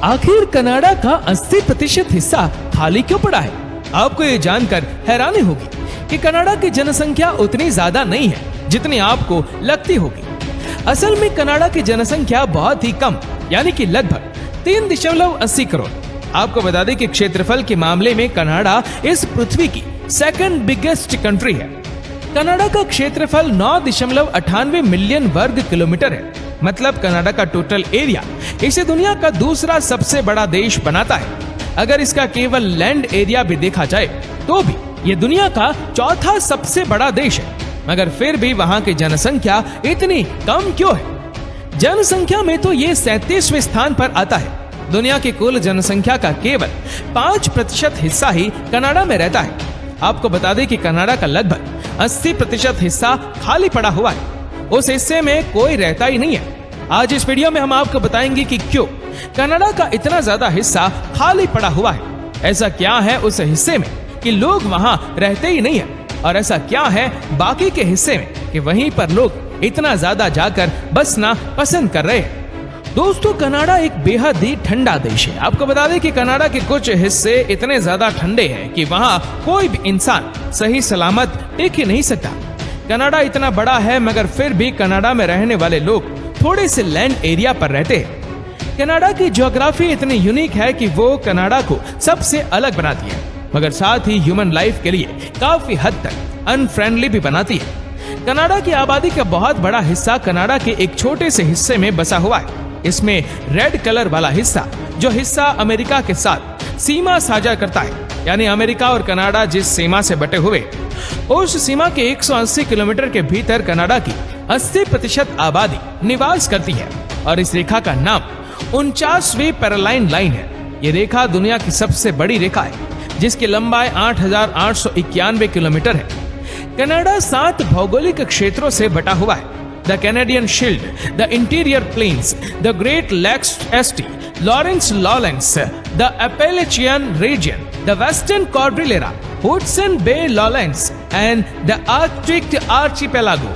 आखिर कनाडा का 80% हिस्सा खाली क्यों पड़ा है? आपको ये जानकर हैरानी होगी कि कनाडा की जनसंख्या उतनी ज्यादा नहीं है जितनी आपको लगती होगी। असल में कनाडा की जनसंख्या बहुत ही कम यानी कि लगभग 3.80 करोड़। आपको बता दें कि क्षेत्रफल के मामले में कनाडा इस पृथ्वी की सेकंड बिगेस्ट कंट्री है। कनाडा का क्षेत्रफल 9.98 मिलियन वर्ग किलोमीटर है। मतलब कनाडा का टोटल एरिया इसे दुनिया का दूसरा सबसे बड़ा देश बनाता है। अगर इसका केवल लैंड एरिया भी देखा जाए तो भी ये दुनिया का चौथा सबसे बड़ा देश है। मगर फिर भी वहां की जनसंख्या इतनी कम क्यों है? जनसंख्या में तो ये 37वें स्थान पर आता है। दुनिया की कुल जनसंख्या का केवल 5% हिस्सा ही कनाडा में रहता है। आपको बता दें कि कनाडा का लगभग 80% हिस्सा खाली पड़ा हुआ है। उस हिस्से में कोई रहता ही नहीं है। आज इस वीडियो में हम आपको बताएंगे कि क्यों कनाडा का इतना ज्यादा हिस्सा खाली पड़ा हुआ है। ऐसा क्या है उस हिस्से में कि लोग वहां रहते ही नहीं है, और ऐसा क्या है बाकी के हिस्से में कि वहीं पर लोग इतना ज्यादा जाकर बसना पसंद कर रहे हैं। दोस्तों, कनाडा एक बेहद ही ठंडा देश है। आपको बता दें कि कनाडा के कुछ हिस्से इतने ज्यादा ठंडे हैं कि वहां कोई भी इंसान सही सलामत टिक ही नहीं सकता। कनाडा इतना बड़ा है मगर फिर भी कनाडा में रहने वाले लोग थोड़े से लैंड एरिया पर रहते हैं। कनाडा की ज्योग्राफी इतनी यूनिक है कि वो कनाडा को सबसे अलग बनाती है, मगर साथ ही ह्यूमन लाइफ के लिए काफी हद तक अनफ्रेंडली भी बनाती है। कनाडा की आबादी का बहुत बड़ा हिस्सा कनाडा के एक छोटे से हिस्से में बसा हुआ है। इसमें रेड कलर वाला हिस्सा, जो हिस्सा अमेरिका के साथ सीमा साझा करता है, यानी अमेरिका और कनाडा जिस सीमा से बटे हुए, उस सीमा के 180 किलोमीटर के भीतर कनाडा की 80% आबादी निवास करती है। और इस रेखा का नाम 49वीं पैरालाइन लाइन है। ये रेखा दुनिया की सबसे बड़ी रेखा है जिसकी लंबाई 8,891 किलोमीटर है। कनाडा 7 भौगोलिक क्षेत्रों से बटा हुआ है। The Canadian Shield, the Interior Plains, the Great Lakes St, Lawrence lowlands, the Appalachian region, the Western Cordillera, Hudson Bay lowlands and the Arctic Archipelago.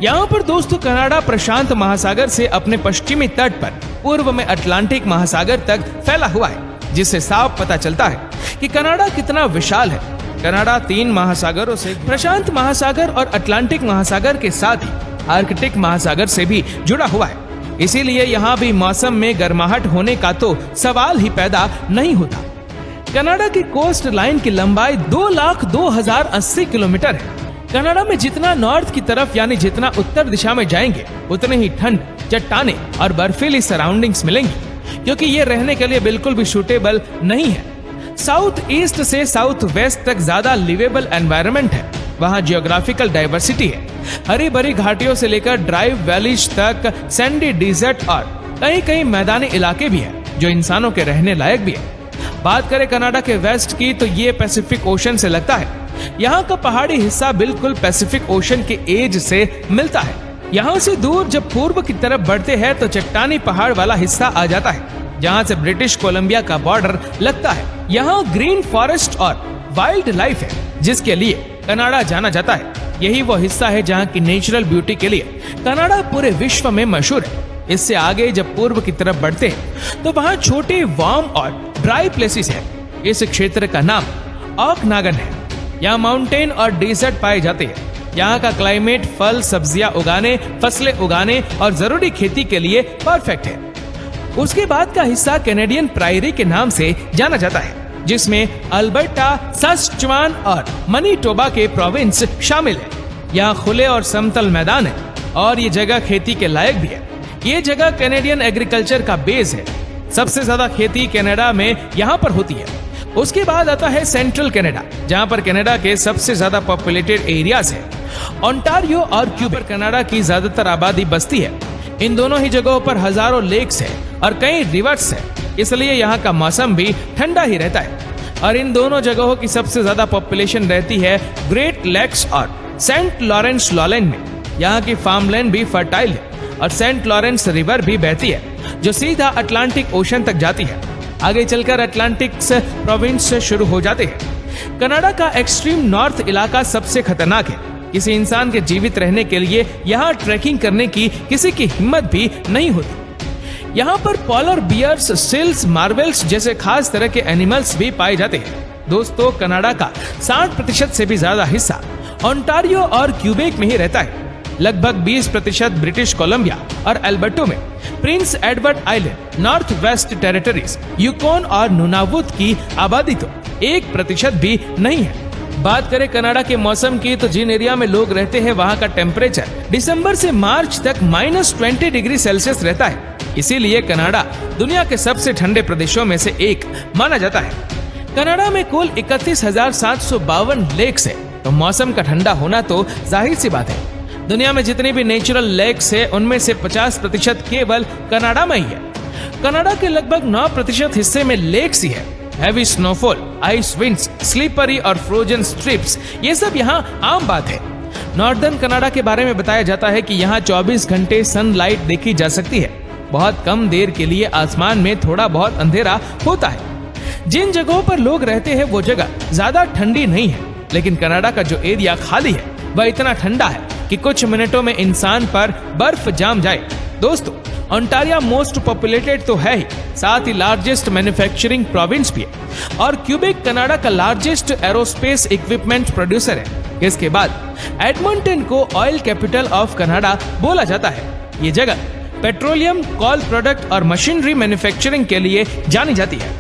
यहाँ पर दोस्तों कनाडा प्रशांत महासागर से अपने पश्चिमी तट पर पूर्व में अटलांटिक महासागर तक फैला हुआ है, जिससे साफ पता चलता है कि कनाडा कितना विशाल है। कनाडा 3 महासागरों से, प्रशांत महासागर और अटलांटिक महासागर के साथ ही आर्कटिक महासागर से भी जुड़ा हुआ है। इसीलिए यहाँ भी मौसम में गर्माहट होने का तो सवाल ही पैदा नहीं होता। कनाडा की कोस्ट लाइन की लंबाई 2,02,080 किलोमीटर है। कनाडा में जितना नॉर्थ की तरफ यानी जितना उत्तर दिशा में जाएंगे उतने ही ठंड, चट्टाने और बर्फीली सराउंडिंग्स मिलेंगी, क्योंकि ये रहने के लिए बिल्कुल भी सूटेबल नहीं है। साउथ ईस्ट से साउथ वेस्ट तक ज्यादा लिवेबल एनवायरनमेंट है। वहाँ जियोग्राफिकल डाइवर्सिटी है। हरी भरी घाटियों से लेकर ड्राई वैलीज तक सैंडी डिजर्ट और कहीं कहीं मैदानी इलाके भी है जो इंसानों के रहने लायक भी है। बात करें कनाडा के वेस्ट की तो ये पैसिफिक ओशन से लगता है। यहाँ का पहाड़ी हिस्सा बिल्कुल पैसिफिक ओशन के एज से मिलता है। यहाँ से दूर जब पूर्व की तरफ बढ़ते हैं तो चट्टानी पहाड़ वाला हिस्सा आ जाता है, जहाँ से ब्रिटिश कोलंबिया का बॉर्डर लगता है। यहाँ ग्रीन फॉरेस्ट और वाइल्ड लाइफ है जिसके लिए कनाडा जाना जाता है। यही वो हिस्सा है जहाँ की नेचुरल ब्यूटी के लिए कनाडा पूरे विश्व में मशहूर है। इससे आगे जब पूर्व की तरफ बढ़ते हैं तो वहाँ छोटे वार्म और ड्राई प्लेसेस है। इस क्षेत्र का नाम ओकनागन है। यहाँ माउंटेन और डेजर्ट पाए जाते हैं। यहाँ का क्लाइमेट फल सब्जियां उगाने, फसलें उगाने और जरूरी खेती के लिए परफेक्ट है। उसके बाद का हिस्सा कैनेडियन प्रायरी के नाम से जाना जाता है, जिसमें अल्बर्टा, सस्क्वेचुआन और मनीटोबा के प्रोविंस शामिल है। यहाँ खुले और समतल मैदान है और ये जगह खेती के लायक भी है। ये जगह कैनेडियन एग्रीकल्चर का बेस है। सबसे ज्यादा खेती कनाडा में यहाँ पर होती है। उसके बाद आता है सेंट्रल कनाडा, जहाँ पर कनाडा के सबसे ज्यादा पॉपुलेटेड एरियाज है। ओंटारियो और क्यूबेक कनाडा की ज्यादातर आबादी बसती है। इन दोनों ही जगहों पर हजारों लेक्स है और कई रिवर्स है, इसलिए यहाँ का मौसम भी ठंडा ही रहता है। और इन दोनों जगहों की सबसे ज्यादा पॉपुलेशन रहती है ग्रेट लेक्स और सेंट लॉरेंस लॉलैंड में। यहाँ की फार्मलैंड भी फर्टाइल है और सेंट लॉरेंस रिवर भी बहती है जो सीधा अटलांटिक ओशन तक जाती है। आगे चलकर अटलांटिक प्रोविंस से शुरू हो जाते हैं। कनाडा का एक्सट्रीम नॉर्थ इलाका सबसे खतरनाक है। किसी इंसान के जीवित रहने के लिए यहाँ ट्रैकिंग करने की किसी की हिम्मत भी नहीं होती। यहाँ पर पॉलर बियर्स, सील्स, मार्वेल्स जैसे खास तरह के एनिमल्स भी पाए जाते हैं। दोस्तों, कनाडा का 60% से भी ज्यादा हिस्सा ओंटारियो और क्यूबेक में ही रहता है। लगभग 20% ब्रिटिश कोलंबिया और अल्बर्टो में, Prince Edward island, north west territories, Yukon और नूनावुत की आबादी तो 1% भी नहीं है। बात करें कनाडा के मौसम की, तो जिन एरिया में लोग रहते हैं वहाँ का टेम्परेचर दिसंबर से मार्च तक -20 डिग्री सेल्सियस रहता है। इसीलिए कनाडा दुनिया के सबसे ठंडे प्रदेशों में से एक माना जाता है। कनाडा में कुल 31,752 लेक्स है, तो मौसम का ठंडा होना तो जाहिर सी बात है। दुनिया में जितनी भी नेचुरल लेक्स है उनमें से 50% केवल कनाडा में ही है। कनाडा के लगभग 9% हिस्से में लेक्स ही है। Heavy snowfall, ice winds, slippery और फ्रोजन स्ट्रिप्स, ये सब यहाँ आम बात है। नॉर्दर्न कनाडा के बारे में बताया जाता है कि यहाँ 24 घंटे सनलाइट देखी जा सकती है। बहुत कम देर के लिए आसमान में थोड़ा बहुत अंधेरा होता है। जिन जगहों पर लोग रहते हैं वो जगह ज्यादा ठंडी नहीं है, लेकिन कनाडा का जो एरिया खाली है वह इतना ठंडा है कि कुछ मिनटों में इंसान पर बर्फ जाम जाए। दोस्तों, ओंटारियो मोस्ट पॉपुलेटेड तो है ही, साथ ही लार्जेस्ट मैन्युफैक्चरिंग प्रोविंस भी है और क्यूबेक कनाडा का लार्जेस्ट एरोस्पेस इक्विपमेंट प्रोड्यूसर है। इसके बाद एडमंटन को ऑयल कैपिटल ऑफ कनाडा बोला जाता है। ये जगह पेट्रोलियम, कोल प्रोडक्ट और मशीनरी मैन्युफैक्चरिंग के लिए जानी जाती है।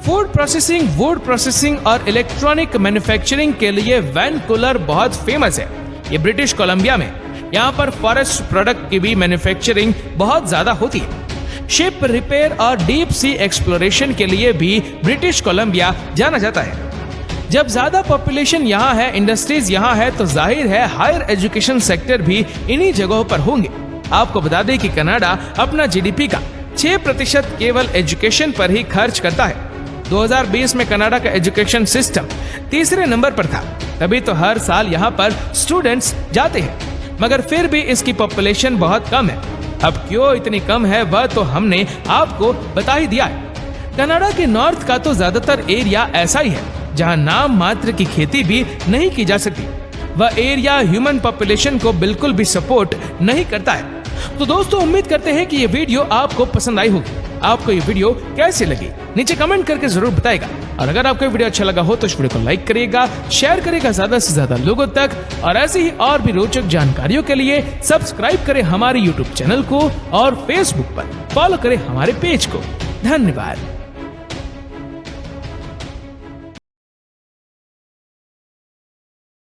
फूड प्रोसेसिंग, वुड प्रोसेसिंग और इलेक्ट्रॉनिक मैन्युफैक्चरिंग के लिए वैनकूवर बहुत फेमस है। ये ब्रिटिश कोलंबिया में, यहाँ पर फॉरेस्ट प्रोडक्ट की भी मैन्युफैक्चरिंग बहुत ज्यादा होती है। शिप रिपेयर और डीप सी एक्सप्लोरेशन के लिए भी ब्रिटिश कोलंबिया जाना जाता है। जब ज्यादा पॉपुलेशन यहाँ है, इंडस्ट्रीज यहाँ है, तो जाहिर है हायर एजुकेशन सेक्टर भी इन्हीं जगहों पर होंगे। आपको बता दें कि कनाडा अपना जीडीपी का 6% केवल एजुकेशन पर ही खर्च करता है। 2020 में कनाडा का एजुकेशन सिस्टम तीसरे नंबर पर था, तभी तो हर साल यहाँ पर स्टूडेंट्स जाते हैं, मगर फिर भी इसकी पॉपुलेशन बहुत कम है। अब क्यों इतनी कम है वह तो हमने आपको बता ही दिया है। कनाडा के नॉर्थ का तो ज्यादातर एरिया ऐसा ही है जहाँ नाम मात्र की खेती भी नहीं की जा सकती। वह एरिया ह्यूमन पॉपुलेशन को बिल्कुल भी सपोर्ट नहीं करता है। तो दोस्तों, उम्मीद करते हैं कि ये वीडियो आपको पसंद आई होगी। आपको ये वीडियो कैसे लगी नीचे कमेंट करके जरूर बताएगा, और अगर आपको वीडियो अच्छा लगा हो तो इस वीडियो को लाइक करिएगा, शेयर करिएगा ज्यादा से ज्यादा लोगों तक, और ऐसी ही और भी रोचक जानकारियों के लिए सब्सक्राइब करें हमारे यूट्यूब चैनल को और फेसबुक पर फॉलो करें हमारे पेज को। धन्यवाद।